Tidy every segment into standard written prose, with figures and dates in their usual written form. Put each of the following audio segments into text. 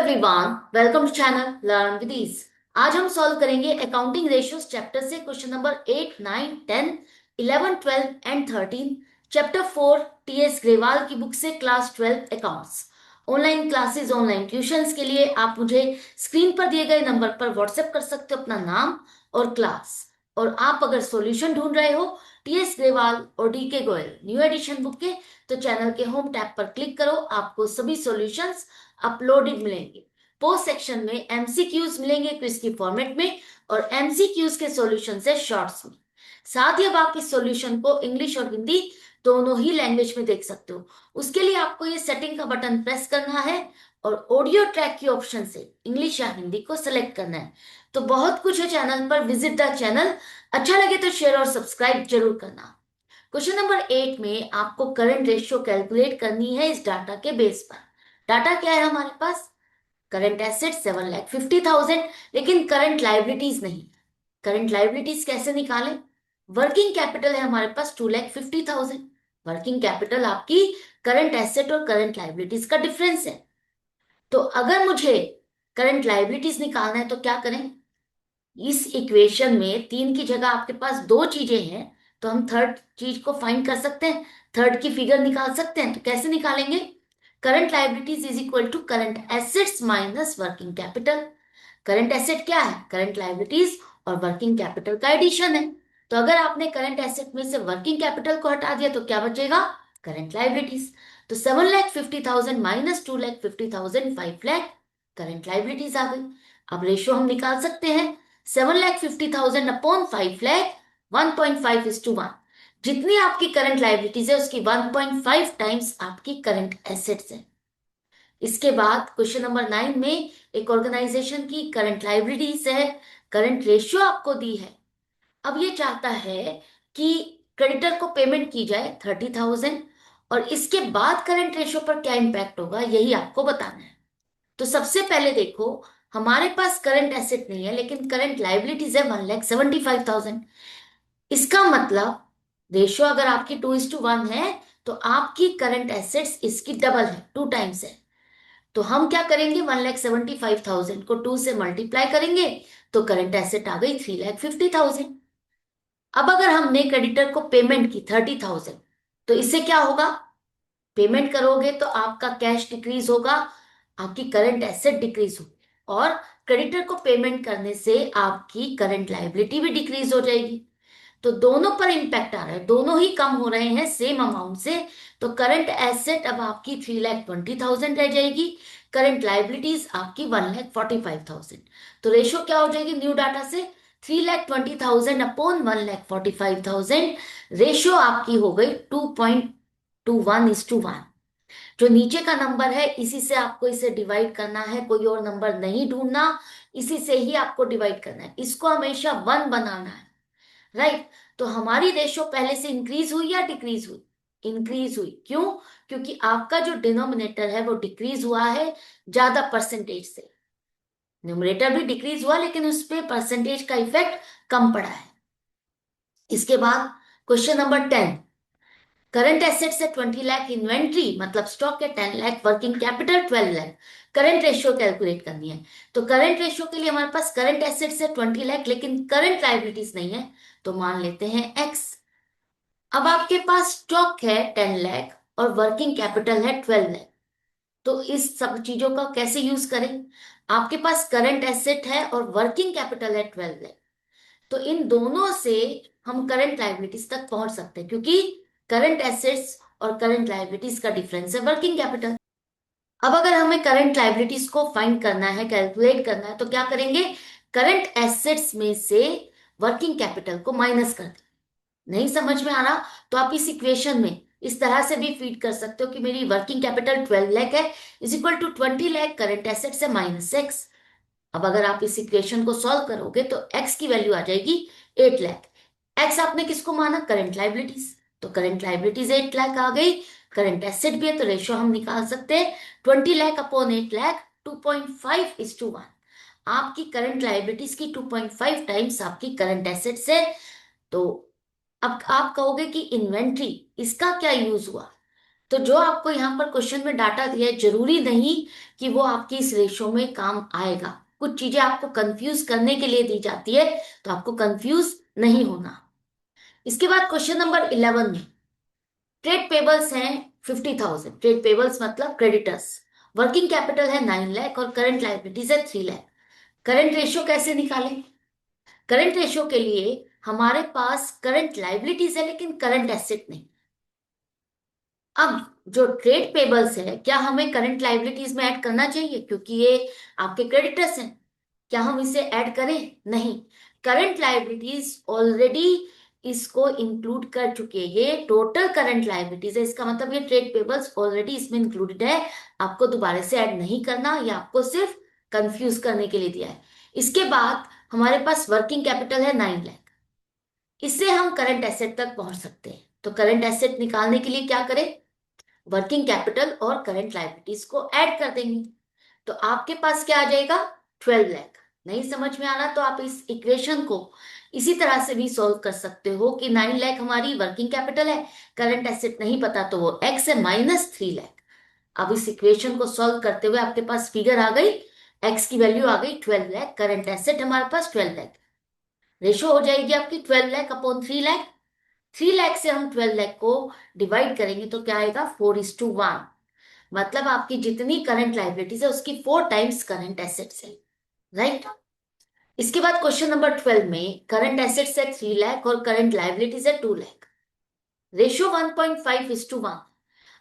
Everyone, welcome to channel learn with ease. आज हम solve करेंगे अकाउंटिंग रेशियोज चैप्टर से question number 8, 9, 10, 11, 12 and 13। Chapter 4 TS Grewal की book से class 12 accounts. Online classes, online tuitions के लिए आप मुझे स्क्रीन पर दिए गए नंबर पर व्हाट्सएप कर सकते हो अपना नाम और क्लास। और आप अगर सॉल्यूशन ढूंढ रहे हो टीएस ग्रेवाल और DK Goyal new edition book के, तो चैनल के होम टैब पर क्लिक करो। आपको सभी सॉल्यूशंस अपलोडेड मिलेंगे। पोस्ट सेक्शन में एमसीक्यूज मिलेंगे क्विज की फॉर्मेट में और एमसीक्यूज के सॉल्यूशन से शॉर्ट्स में। साथ ही अब आप इस सॉल्यूशन को इंग्लिश और हिंदी दोनों ही लैंग्वेज में देख सकते हो। उसके लिए आपको ये सेटिंग का बटन प्रेस करना है और ऑडियो ट्रैक की ऑप्शन से इंग्लिश या हिंदी को सिलेक्ट करना है। तो बहुत कुछ है चैनल पर, विजिट द चैनल। अच्छा लगे तो शेयर और सब्सक्राइब जरूर करना। क्वेश्चन नंबर 8 में आपको करंट रेशियो कैलकुलेट करनी है इस डाटा के बेस पर। डाटा क्या है हमारे पास? करंट एसेट 7,50,000, लेकिन करंट लाइबिलिटीज नहीं। करंट लाइबिलिटीज कैसे निकालें? वर्किंग कैपिटल है हमारे पास 2,50,000। वर्किंग कैपिटल आपकी करंट एसेट और करंट लाइबिलिटीज का डिफरेंस है। तो अगर मुझे करंट लाइबिलिटीज निकालना है तो क्या करें? इस इक्वेशन में तीन की जगह आपके पास दो चीजें हैं, तो हम थर्ड चीज को फाइंड कर सकते हैं, थर्ड की फिगर निकाल सकते हैं। तो कैसे निकालेंगे? Current liabilities is equal to current assets minus working capital. Current asset क्या है? करंट लाइबिलिटीज और वर्किंग कैपिटल का एडिशन है। तो अगर आपने करंट एसेट में से वर्किंग कैपिटल को हटा दिया तो क्या बचेगा? Current liabilities. तो 7,50,000 माइनस 2,50,000, 5,00,000 करंट लाइबिलिटीज आ गई। अब रेशियो हम निकाल सकते हैं 7,50,000 अपॉन 5,00,000, 1.5:1। जितनी आपकी करंट लाइबिलिटीज है उसकी 1.5 टाइम्स आपकी करंट एसेट्स है। इसके बाद क्वेश्चन नंबर 9 में एक ऑर्गेनाइजेशन की करंट लाइबिलिटीज है, करंट रेशियो आपको दी है। अब ये चाहता है कि क्रेडिटर को पेमेंट की जाए 30,000 और इसके बाद करंट रेशियो पर क्या इंपैक्ट होगा यही आपको बताना है। तो सबसे पहले देखो, हमारे पास करंट एसेट नहीं है लेकिन करंट लाइबिलिटीज है 1,75,000। इसका मतलब रेशियो अगर आपकी 2:1 है तो आपकी करंट एसेट्स इसकी डबल है, 2 टाइम्स है। तो हम क्या करेंगे? 1,75,000 को 2 से मल्टीप्लाई करेंगे तो करंट एसेट आ गई 3,50,000। अब अगर हमने क्रेडिटर को पेमेंट की 30,000, तो इससे क्या होगा? पेमेंट करोगे तो आपका कैश डिक्रीज होगा, आपकी करंट एसेट डिक्रीज होगी, और क्रेडिटर को पेमेंट करने से आपकी करंट लाइबिलिटी भी डिक्रीज हो जाएगी। तो दोनों पर इंपैक्ट आ रहा है, दोनों ही कम हो रहे हैं सेम अमाउंट से। तो करंट एसेट अब आपकी 3,20,000 रह जाएगी, करंट लाइबिलिटीज आपकी 1,45,000। तो रेशियो क्या हो जाएगी न्यू डाटा से? 3,20,000 अपॉन 1,45,000। रेशियो आपकी हो गई 2.21:1। जो नीचे का नंबर है इसी से आपको इसे डिवाइड करना है, कोई और नंबर नहीं ढूंढना, इसी से ही आपको डिवाइड करना है, इसको हमेशा 1 बनाना है। राइट? तो हमारी रेशो पहले से इंक्रीज हुई या डिक्रीज हुई? इंक्रीज हुई। क्यों? क्योंकि आपका जो डिनोमिनेटर है वो डिक्रीज हुआ है ज्यादा परसेंटेज से। न्यूमरेटर भी डिक्रीज हुआ लेकिन उस पे परसेंटेज का इफेक्ट कम पड़ा है। इसके बाद क्वेश्चन नंबर 10, करंट एसेट्स है 20,00,000, इन्वेंट्री मतलब स्टॉक है 10,00,000, working capital 12,00,000। Current ratio calculate करनी है। तो करंट रेशियो के लिए हमारे पास करंट एसेट्स है 20,00,000 लेकिन करंट लाइबिलिटीज नहीं है, तो मान लेते हैं एक्स। अब आपके पास स्टॉक है 10,00,000 और वर्किंग कैपिटल है 12,00,000। तो इस सब चीजों का कैसे यूज करें? आपके पास करंट एसेट है और वर्किंग कैपिटल है 12,00,000, तो इन दोनों से हम करंट लाइबिलिटीज तक पहुंच सकते हैं क्योंकि करंट एसेट्स और करंट लाइबिलिटीज का डिफरेंस है वर्किंग कैपिटल। अब अगर हमें करंट लाइबिलिटीज को फाइंड करना है, कैलकुलेट करना है, तो क्या करेंगे? करंट एसेट्स में से वर्किंग कैपिटल को माइनस कर दें। नहीं समझ में आ रहा तो आप इस इक्वेशन में इस तरह से भी फीड कर सकते हो कि मेरी वर्किंग कैपिटल 12,00,000 है, is equal to 20,00,000 current assets है माइनस एक्स। अब अगर आप इस इक्वेशन को सॉल्व करोगे तो एक्स की वैल्यू आ जाएगी 8,00,000। एक्स आपने किसको माना? Current liabilities. तो करंट लाइबिलिटीज 8,00,000 आ गई, करंट एसेट भी है तो रेशियो हम निकाल सकते हैं 20,00,000 अपॉन 8,00,000, 2.5:1। आपकी करंट लाइबिलिटीज की 2.5 टाइम्स आपकी करंट एसेट्स है। तो अब आप कहोगे कि इन्वेंट्री इसका क्या यूज हुआ? तो जो आपको यहाँ पर क्वेश्चन में डाटा दिया है, जरूरी नहीं कि वो आपकी इस रेशो में काम आएगा। कुछ चीजें आपको कंफ्यूज करने के लिए दी जाती है, तो आपको कंफ्यूज नहीं होना। इसके बाद क्वेश्चन नंबर 11 में ट्रेड पेबल्स हैं 50,000। ट्रेड पेबल्स मतलब क्रेडिटर्स। वर्किंग कैपिटल है 9 लाख और करंट लाइबिलिटीज है 3 लाख। करंट रेशियो कैसे निकालें? करंट रेशियो के लिए हमारे पास करंट लाइबिलिटीज है लेकिन करंट एसेट नहीं। अब जो ट्रेड पेबल्स है, क्या हमें करंट लाइबिलिटीज में ऐड करना चाहिए? क्योंकि ये आपके क्रेडिटर्स हैं, क्या हम इसे ऐड करें? नहीं। करंट लाइबिलिटीज ऑलरेडी इसको इंक्लूड कर चुकी है। ये टोटल करंट लाइबिलिटीज है, इसका मतलब ये ट्रेड पेबल्स ऑलरेडी इसमें इंक्लूडेड है। आपको दोबारा से ऐड नहीं करना, ये आपको सिर्फ कंफ्यूज करने के लिए दिया है। इसके बाद हमारे पास वर्किंग कैपिटल है 9 लाख। इससे हम करंट एसेट तक पहुंच सकते हैं। तो करंट एसेट निकालने के लिए क्या करें? वर्किंग कैपिटल और करंट लाइबिलिटीज को ऐड कर देंगे। तो आपके पास क्या आ जाएगा? 12 लाख। नहीं समझ में आ रहा तो आप इस इक्वेशन को इसी तरह से भी सॉल्व कर सकते हो कि 9 लाख हमारी वर्किंग कैपिटल है, करंट एसेट नहीं पता तो वो एक्स है, माइनस 3 लाख। अब इस इक्वेशन को सॉल्व करते हुए आपके पास फिगर आ गई, एक्स की वैल्यू आ गई 12 लाख, करंट एसेट हमारे पास 12 लाख। रेशो हो जाएगी आपकी 12 लाख अपॉन 3 लाख। 3 लाख से हम 12 लाख को डिवाइड करेंगे तो क्या आएगा? 4:1। मतलब आपकी जितनी करंट लाइबिलिटीज है उसकी 4 टाइम्स करंट एसेट्स है। राइट। इसके बाद क्वेश्चन नंबर 12 में करंट एसेट्स है 3 लाख और करंट लाइबिलिटीज है 2 लाख। रेशियो 1.5:1।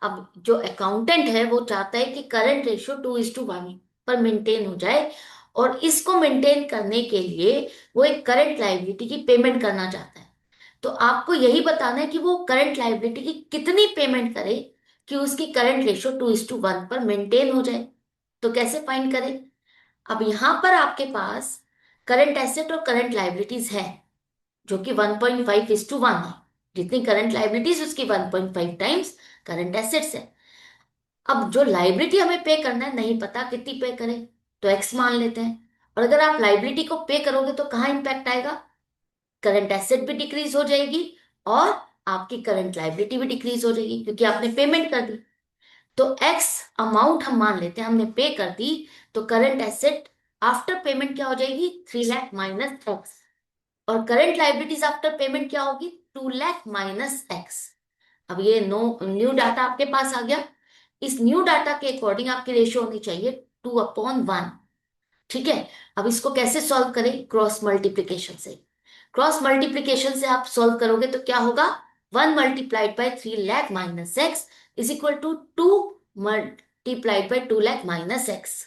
अब जो अकाउंटेंट है वो चाहता है कि करंट रेशियो 2:1 पर मेंटेन हो जाए, और इसको मेंटेन करने के लिए वो एक करंट लाइबिलिटी की पेमेंट करना चाहता है। तो आपको यही बताना है कि वो करंट लाइबिलिटी की कितनी पेमेंट करे कि उसकी करंट रेशियो 2:1 पर मेंटेन हो जाए। तो कैसे फाइंड करें? अब यहां पर आपके पास करंट एसेट और करंट लाइबिलिटीज है जो कि 1.5:1 है। जितनी करंट लाइबिलिटीज उसकी 1.5 टाइम्स करंट एसेट्स है। अब जो लाइबिलिटी हमें पे करना है, नहीं पता कितनी पे करें, तो एक्स मान लेते हैं। और अगर आप लाइबिलिटी को पे करोगे तो कहाँ इंपैक्ट आएगा? करंट एसेट भी डिक्रीज हो जाएगी और आपकी करंट लाइबिलिटी भी डिक्रीज हो जाएगी क्योंकि आपने पेमेंट कर दी। तो एक्स अमाउंट हम मान लेते हैं, हमने पे कर दी। तो करंट एसेट आफ्टर पेमेंट क्या हो जाएगी? 3 लाख माइनस एक्स। और करंट लाइबिलिटीज आफ्टर पेमेंट क्या होगी? 2 लाख माइनस एक्स। अब ये नो न्यू डाटा आपके पास आ गया। इस न्यू डाटा के अकॉर्डिंग आपकी रेशियो होनी चाहिए 2/1। ठीक है। अब इसको कैसे सॉल्व करें? क्रॉस मल्टीप्लीकेशन से। क्रॉस मल्टीप्लीकेशन से आप सॉल्व करोगे तो क्या होगा? 1 × 3 lakh minus x is equal to 2 × 2 lakh minus x.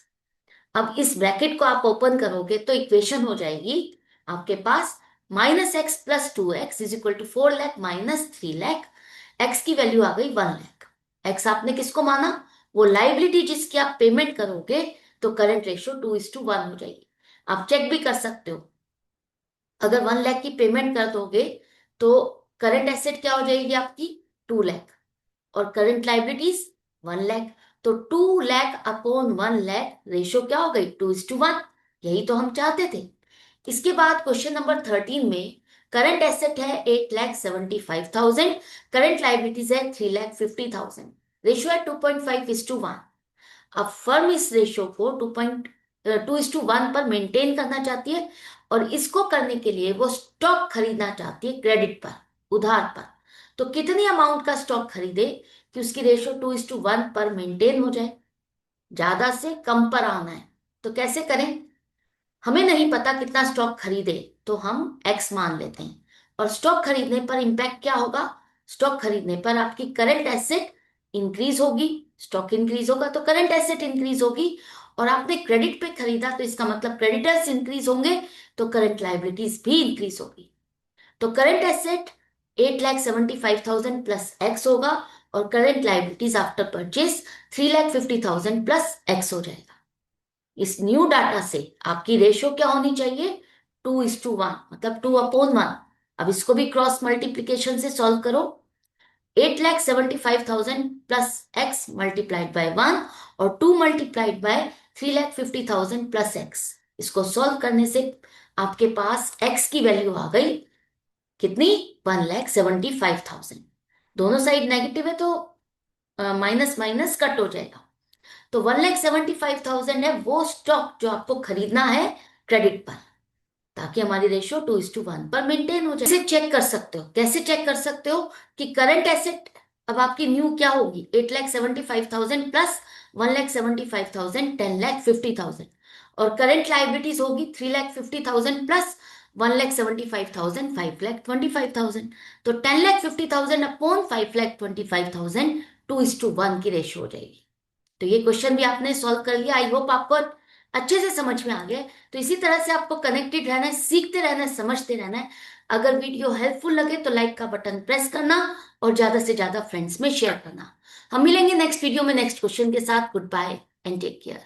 अब इस ब्रैकेट को आप ओपन करोगे तो इक्वेशन हो जाएगी आपके पास -x+2x is equal to 4 lakh minus 3 lakh. X की वैल्यू आ गई 1 लाख। एक्स आपने किसको माना? वो लाइबिलिटी जिसकी आप पेमेंट करोगे। तो करंट रेशियो 2:1 हो जाएगी। आप चेक भी कर सकते हो, अगर 1 लाख की पेमेंट कर दोगे तो करंट एसेट क्या हो जाएगी आपकी? 2 लाख। और करंट लाइबिलिटीज 1 लाख। तो 2 लाख अपॉन 1 लाख रेशियो क्या हो गई? 2:1। यही तो हम चाहते थे। इसके बाद क्वेश्चन नंबर 13 में करंट एसेट है 8,75,000, करंट लाइबिलिटीज है 3,50,000। रेशियो है 2.5:1। अब फर्म इस रेशियो को 2:1 पर मेंटेन करना चाहती है, और इसको करने के लिए वो स्टॉक खरीदना चाहती है क्रेडिट पर, उधार पर। तो कितनी अमाउंट का स्टॉक खरीदे कि उसकी रेशियो 2:1 पर मेंटेन हो जाए? ज्यादा से कम पर आना है। तो कैसे करें? हमें नहीं पता कितना स्टॉक खरीदे, तो हम एक्स मान लेते हैं। और स्टॉक खरीदने पर इंपैक्ट क्या होगा? स्टॉक खरीदने पर आपकी करंट एसेट इंक्रीज होगी। स्टॉक इंक्रीज होगा तो करंट एसेट इंक्रीज होगी। और आपने क्रेडिट पे खरीदा तो इसका मतलब क्रेडिटर्स इंक्रीज होंगे, तो करंट लाइबिलिटीज भी इंक्रीज होगी। तो करंट एसेट 8,75,000 प्लस एक्स होगा, और current liabilities after purchase 3,50,000 plus x हो जाएगा। इस न्यू डाटा से आपकी रेशियो क्या होनी चाहिए? 2:1, मतलब 2/1। अब इसको भी क्रॉस मल्टीप्लीकेशन से सॉल्व करो। 8,75,000 प्लस एक्स मल्टीप्लाइड बाय 1 और 2 मल्टीप्लाइड बाय 3,50,000 प्लस एक्स। इसको सॉल्व करने से आपके पास एक्स की वैल्यू आ गई कितनी? 1,75,000। दोनों साइड नेगेटिव है तो माइनस माइनस कट हो जाएगा। तो 1,75,000 है वो स्टॉक जो आपको खरीदना है क्रेडिट पर, ताकि हमारी रेशियो 2:1 पर मेंटेन हो जाए। इसे चेक कर सकते हो, कैसे चेक कर सकते हो कि करंट एसेट अब आपकी न्यू क्या होगी, 8,75,000 प्लस 1,75,000, 10,50,000, और करंट लाइबिलिटीज होगी 3,50,000 प्लस 1,75,000, 5,25,000। तो 10,50,000 अपॉन 5,25,000, 2:1 की रेशियो हो जाएगी। तो ये क्वेश्चन भी आपने सॉल्व कर लिया। आई होप आपको अच्छे से समझ में आ गया है। तो इसी तरह से आपको कनेक्टेड रहना है, सीखते रहना है, समझते रहना है। अगर वीडियो हेल्पफुल लगे तो लाइक का बटन प्रेस करना और ज्यादा से ज्यादा फ्रेंड्स में शेयर करना। हम मिलेंगे नेक्स्ट वीडियो में नेक्स्ट क्वेश्चन के साथ। Goodbye and take care.